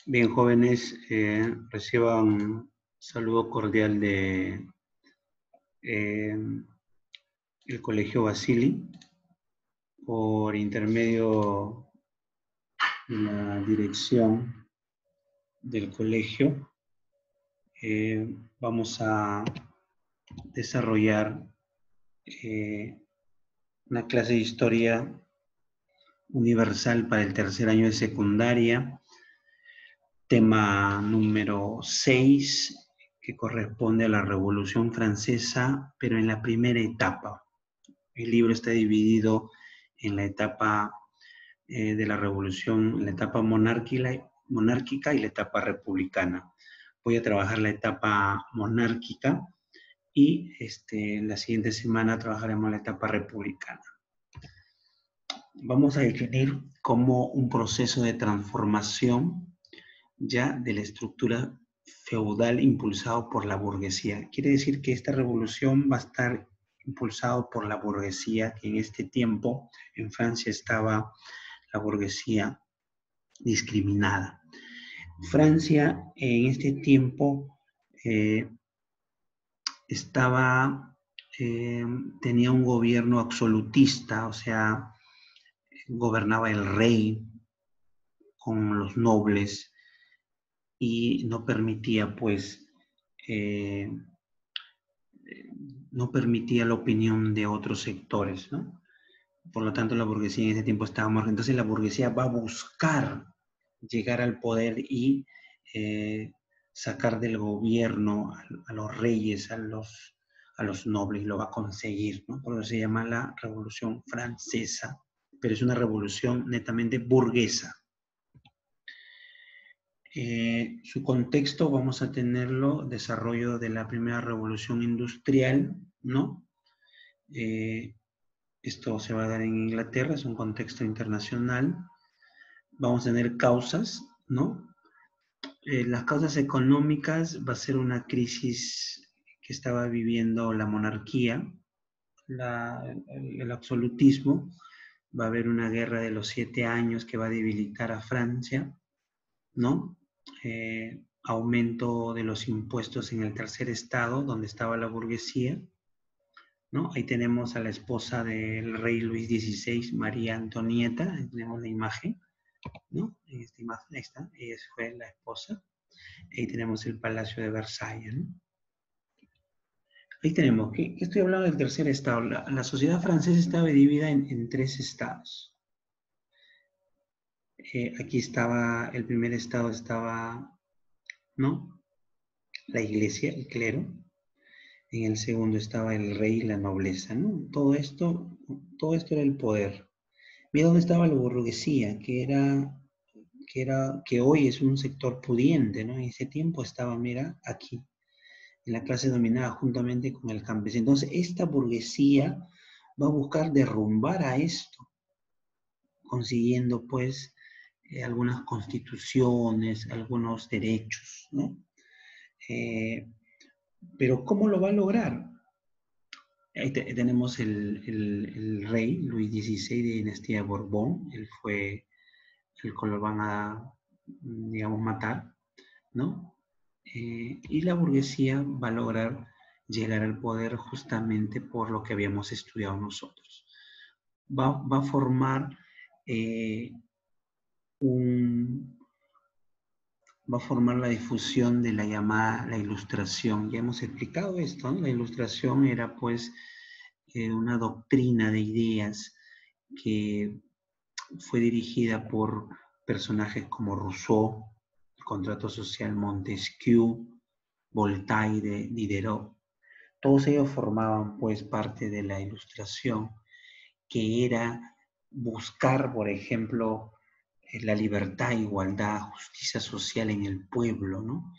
Bien, jóvenes, reciban un saludo cordial de el Colegio Basili por intermedio de la dirección del colegio. Vamos a desarrollar una clase de historia universal para el tercer año de secundaria, tema número 6, que corresponde a la Revolución Francesa, pero en la primera etapa. El libro está dividido en la etapa de la revolución, la etapa monárquica y la etapa republicana. Voy a trabajar la etapa monárquica y la siguiente semana trabajaremos la etapa republicana. Vamos a definir como un proceso de transformación ya de la estructura feudal impulsado por la burguesía. Quiere decir que esta revolución va a estar impulsado por la burguesía, que en este tiempo en Francia estaba la burguesía discriminada. Francia en este tiempo tenía un gobierno absolutista, o sea, gobernaba el rey con los nobles y no permitía, pues, no permitía la opinión de otros sectores, ¿no? Por lo tanto, la burguesía en ese tiempo estaba muerta. Entonces, la burguesía va a buscar llegar al poder y sacar del gobierno a los reyes, a los nobles, lo va a conseguir, ¿no? Por eso se llama la Revolución Francesa, pero es una revolución netamente burguesa. Su contexto vamos a tenerlo, desarrollo de la primera revolución industrial, ¿no? Esto se va a dar en Inglaterra, es un contexto internacional. Vamos a tener causas, ¿no? Las causas económicas va a ser una crisis que estaba viviendo la monarquía, el absolutismo. Va a haber una guerra de los 7 años que va a debilitar a Francia, ¿no? Aumento de los impuestos en el tercer estado, donde estaba la burguesía, ¿no? Ahí tenemos a la esposa del rey Luis XVI, María Antonieta, ahí tenemos la imagen, ¿no? En esta imagen, ahí está, ella fue la esposa. Ahí tenemos el Palacio de Versalles, ¿no? Ahí tenemos, ¿qué estoy hablando del tercer estado? La sociedad francesa estaba dividida en 3 estados. Aquí estaba, el primer estado estaba, ¿no? La iglesia, el clero. En el segundo estaba el rey y la nobleza, ¿no? Todo esto era el poder. Mira dónde estaba la burguesía, que hoy es un sector pudiente, ¿no? En ese tiempo estaba, mira, aquí, en la clase dominada juntamente con el campesino. Entonces, esta burguesía va a buscar derrumbar a esto, consiguiendo, pues, algunas constituciones, algunos derechos, ¿no? Pero ¿cómo lo va a lograr? Ahí tenemos el rey Luis XVI de dinastía Borbón. Él fue el que lo van a, digamos, matar, ¿no? Y la burguesía va a lograr llegar al poder justamente por lo que habíamos estudiado nosotros. Va a formar va a formar la difusión de la llamada la Ilustración. Ya hemos explicado esto, ¿no? La Ilustración era, pues, una doctrina de ideas que fue dirigida por personajes como Rousseau, el contrato social, Montesquieu, Voltaire, Diderot. Todos ellos formaban, pues, parte de la Ilustración, que era buscar, por ejemplo, la libertad, igualdad, justicia social en el pueblo, ¿no?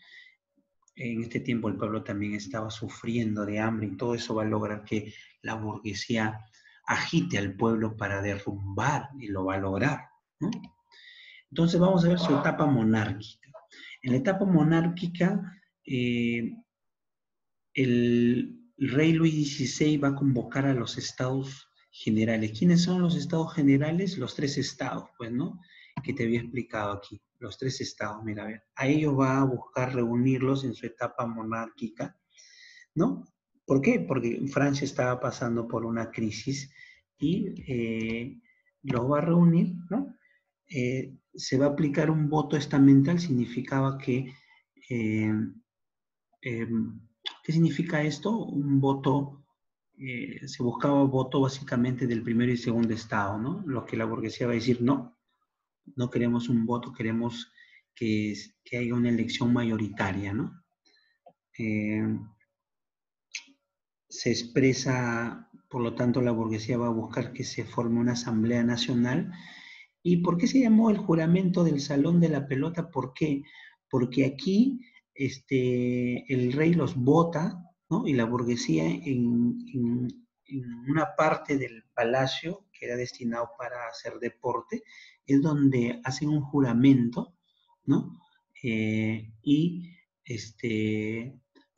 En este tiempo el pueblo también estaba sufriendo de hambre y todo eso va a lograr que la burguesía agite al pueblo para derrumbar, y lo va a lograr, ¿no? Entonces vamos a ver su etapa monárquica. En la etapa monárquica, el rey Luis XVI va a convocar a los estados generales. ¿Quiénes son los estados generales? Los 3 estados, pues, ¿no? que te había explicado aquí, los 3 estados, mira, a ver, a ellos va a buscar reunirlos en su etapa monárquica, ¿no? ¿Por qué? Porque Francia estaba pasando por una crisis y los va a reunir, ¿no? Se va a aplicar un voto estamental, significaba que, eh, eh, ¿qué significa esto? Un voto, se buscaba voto básicamente del primero y segundo estado, ¿no? Lo que la burguesía va a decir, no, no queremos un voto, queremos que haya una elección mayoritaria, ¿no? Eh, se expresa, por lo tanto, la burguesía va a buscar que se forme una asamblea nacional. ¿Y por qué se llamó el juramento del Salón de la Pelota? ¿Por qué? Porque aquí el rey los vota, ¿no? Y la burguesía en una parte del palacio que era destinado para hacer deporte, es donde hacen un juramento, ¿no? Y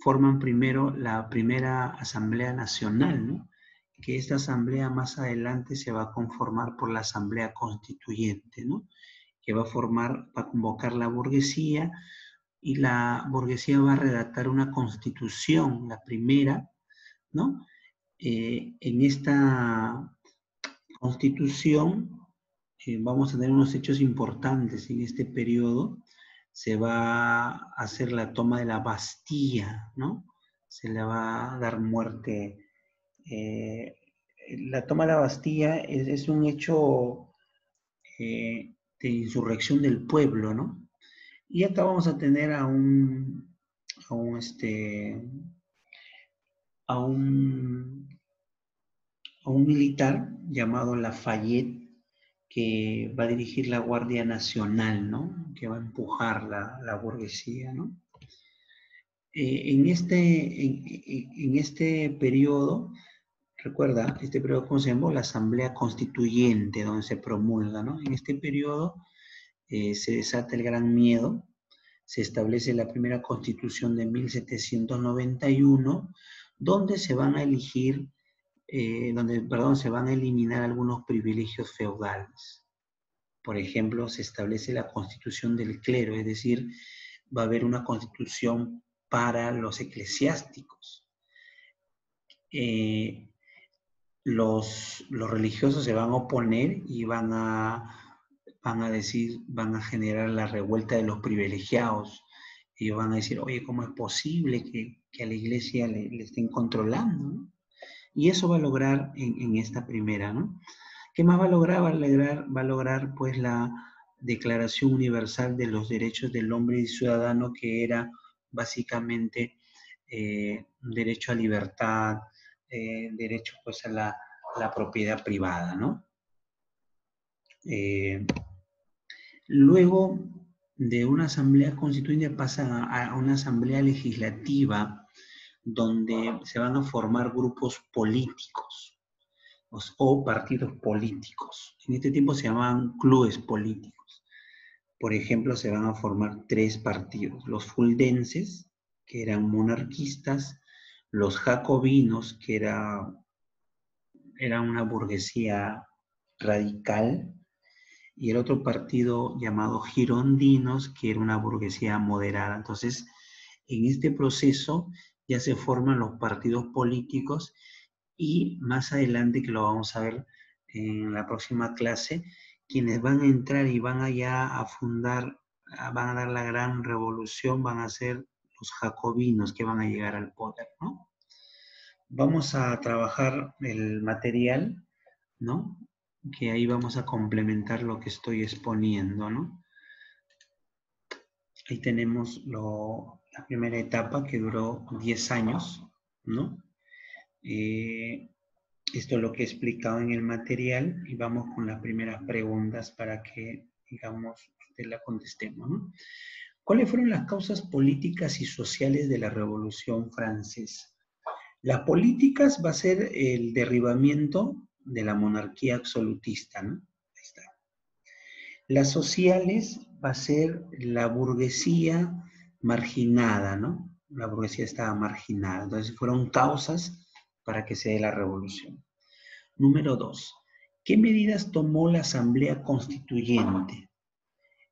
forman primero la primera Asamblea Nacional, ¿no? Que esta asamblea más adelante se va a conformar por la asamblea constituyente, ¿no? Que va a convocar la burguesía y la burguesía va a redactar una constitución, la primera, ¿no? En esta constitución vamos a tener unos hechos importantes en este periodo. Se va a hacer la toma de la Bastilla, ¿no? Se le va a dar muerte. Eh, la toma de la Bastilla es un hecho de insurrección del pueblo, ¿no? Y acá vamos a tener a un, este, a un, a un militar llamado Lafayette que va a dirigir la Guardia Nacional, ¿no? Que va a empujar la burguesía, ¿no? En este periodo, recuerda, este periodo, ¿cómo se llamó? La Asamblea Constituyente, donde se promulga, ¿no? En este periodo se desata el Gran Miedo, se establece la primera Constitución de 1791, donde se van a elegir, perdón, se van a eliminar algunos privilegios feudales. Por ejemplo, se establece la Constitución del clero, es decir, va a haber una constitución para los eclesiásticos. Los religiosos se van a oponer y van a decir, van a generar la revuelta de los privilegiados. Ellos van a decir, oye, ¿cómo es posible que a la iglesia le estén controlando, ¿no? Y eso va a lograr en esta primera, ¿no? ¿Qué más va a lograr? Va a lograr pues la Declaración Universal de los Derechos del Hombre y Ciudadano, que era básicamente derecho a libertad, derecho pues a la propiedad privada, ¿no? Luego de una asamblea constituyente pasa a una asamblea legislativa donde se van a formar grupos políticos o partidos políticos. En este tiempo se llamaban clubes políticos. Por ejemplo, se van a formar 3 partidos. Los fuldenses, que eran monarquistas, los jacobinos, que era una burguesía radical, y el otro partido llamado girondinos, que era una burguesía moderada. Entonces, en este proceso ya se forman los partidos políticos y más adelante, que lo vamos a ver en la próxima clase, quienes van a entrar y van allá a fundar, van a dar la gran revolución, van a ser los jacobinos que van a llegar al poder, ¿no? Vamos a trabajar el material, ¿no? Que ahí vamos a complementar lo que estoy exponiendo, ¿no? Ahí tenemos la primera etapa que duró 10 años, ¿no? Esto es lo que he explicado en el material y vamos con las primeras preguntas para que, digamos, la contestemos, ¿no? ¿Cuáles fueron las causas políticas y sociales de la Revolución Francesa? Las políticas va a ser el derribamiento de la monarquía absolutista, ¿no? Ahí está. Las sociales va a ser la burguesía marginada, ¿no? La burguesía estaba marginada. Entonces fueron causas para que se dé la revolución. Número 2. ¿Qué medidas tomó la Asamblea Constituyente?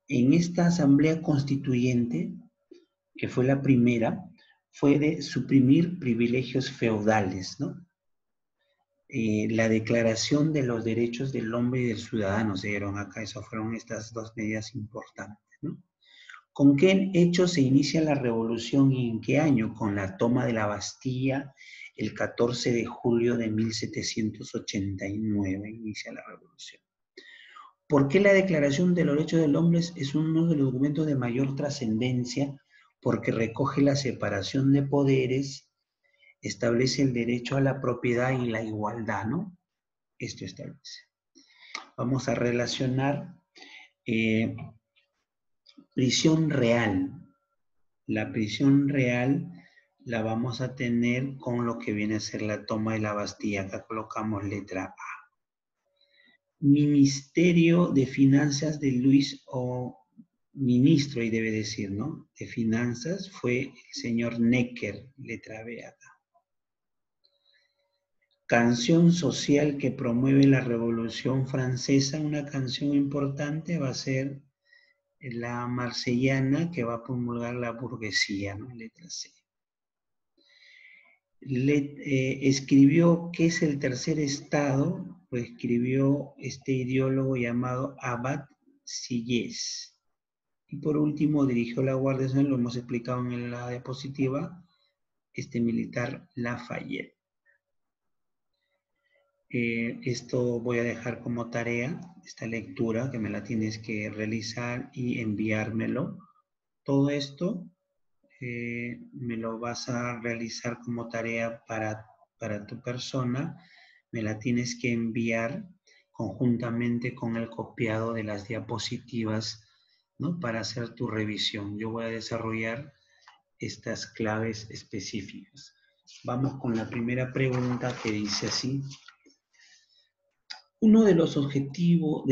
En esta asamblea constituyente, que fue la primera, fue de suprimir privilegios feudales, ¿no? La declaración de los derechos del hombre y del ciudadano se dieron acá, eso fueron estas dos medidas importantes, ¿no? ¿Con qué hecho se inicia la revolución y en qué año? Con la toma de la Bastilla el 14 de julio de 1789 inicia la revolución. ¿Por qué la Declaración de los Derechos del Hombre es uno de los documentos de mayor trascendencia? Porque recoge la separación de poderes, establece el derecho a la propiedad y la igualdad, ¿no? Esto establece. Vamos a relacionar prisión real. La prisión real la vamos a tener con lo que viene a ser la toma de la Bastilla. Acá colocamos letra A. Ministerio de Finanzas de Luis o ministro, y debe decir, ¿no? De Finanzas fue el señor Necker, letra B acá. Canción social que promueve la Revolución Francesa, una canción importante va a ser la marsellana que va a promulgar la burguesía, ¿no? Letra C. Escribió ¿qué es el tercer estado? Lo escribió este ideólogo llamado Abad Sillés. Y por último dirigió la Guardia Nacional, lo hemos explicado en la diapositiva, este militar Lafayette. Esto voy a dejar como tarea, esta lectura, que me la tienes que realizar y enviármelo. Todo esto me lo vas a realizar como tarea para tu persona, me la tienes que enviar conjuntamente con el copiado de las diapositivas, ¿no? Para hacer tu revisión. Yo voy a desarrollar estas claves específicas. Vamos con la primera pregunta que dice así. Uno de los objetivos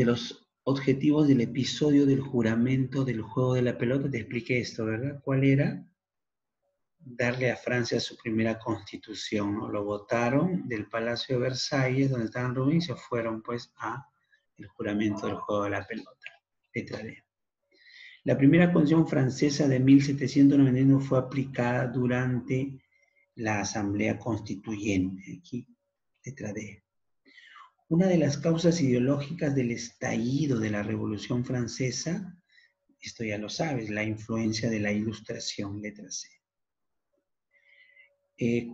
del episodio del juramento del juego de la pelota, te expliqué esto, ¿verdad? ¿Cuál era? Darle a Francia su primera constitución, ¿no? Lo votaron del Palacio de Versalles, donde estaban reunidos, y se fueron pues a el juramento del juego de la pelota. Letra D. La primera constitución francesa de 1791 fue aplicada durante la Asamblea Constituyente. Aquí, letra D. Una de las causas ideológicas del estallido de la Revolución Francesa, esto ya lo sabes, la influencia de la Ilustración, letra C.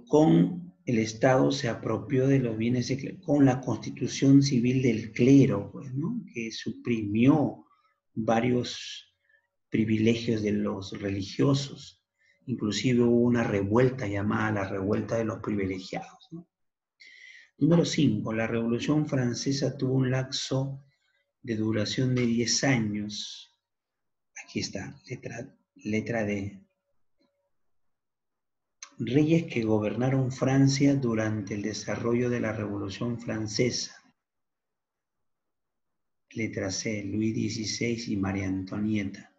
Con el Estado se apropió de los bienes, con la constitución civil del clero, pues, ¿no? Que suprimió varios privilegios de los religiosos. Inclusive hubo una revuelta llamada la revuelta de los privilegiados, ¿no? Número 5. La Revolución Francesa tuvo un lapso de duración de 10 años. Aquí está, letra D. Reyes que gobernaron Francia durante el desarrollo de la Revolución Francesa. Letra C, Luis XVI y María Antonieta.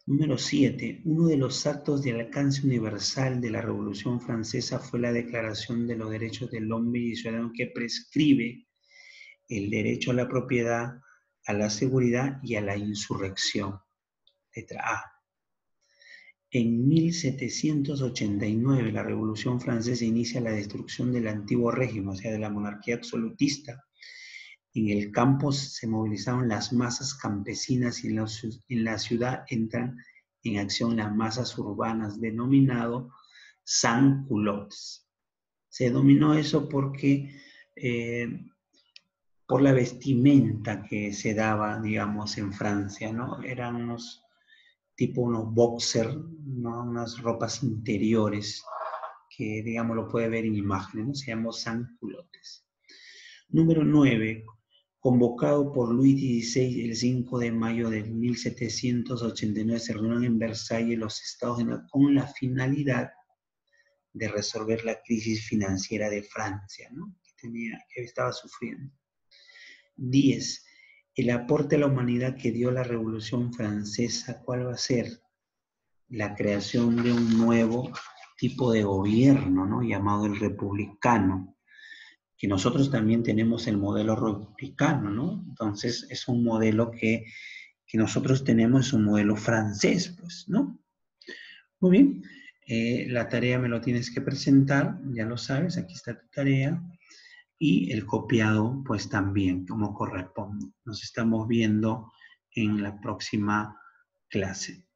Número 7. Uno de los actos de alcance universal de la Revolución Francesa fue la Declaración de los Derechos del Hombre y Ciudadano, que prescribe el derecho a la propiedad, a la seguridad y a la insurrección. Letra A. En 1789 la Revolución Francesa inicia la destrucción del antiguo régimen, o sea, de la monarquía absolutista. En el campo se movilizaron las masas campesinas y en la ciudad entran en acción las masas urbanas, denominado sans-culottes. Se denominó eso porque por la vestimenta que se daba, digamos, en Francia, ¿no? Eran unos boxers, ¿no? Unas ropas interiores que, digamos, lo puede ver en imágenes, ¿no? Se llamó sans-culottes. Número 9. Convocado por Luis XVI el 5 de mayo de 1789, se reunieron en Versalles los Estados Unidos con la finalidad de resolver la crisis financiera de Francia, ¿no? que estaba sufriendo. 10. El aporte a la humanidad que dio la Revolución Francesa, ¿cuál va a ser? La creación de un nuevo tipo de gobierno, ¿no? Llamado el republicano, que nosotros también tenemos el modelo republicano, ¿no? Entonces es un modelo que que nosotros tenemos es un modelo francés, pues, ¿no? Muy bien. La tarea me lo tienes que presentar, ya lo sabes, aquí está tu tarea. Y el copiado, pues también, como corresponde. Nos estamos viendo en la próxima clase.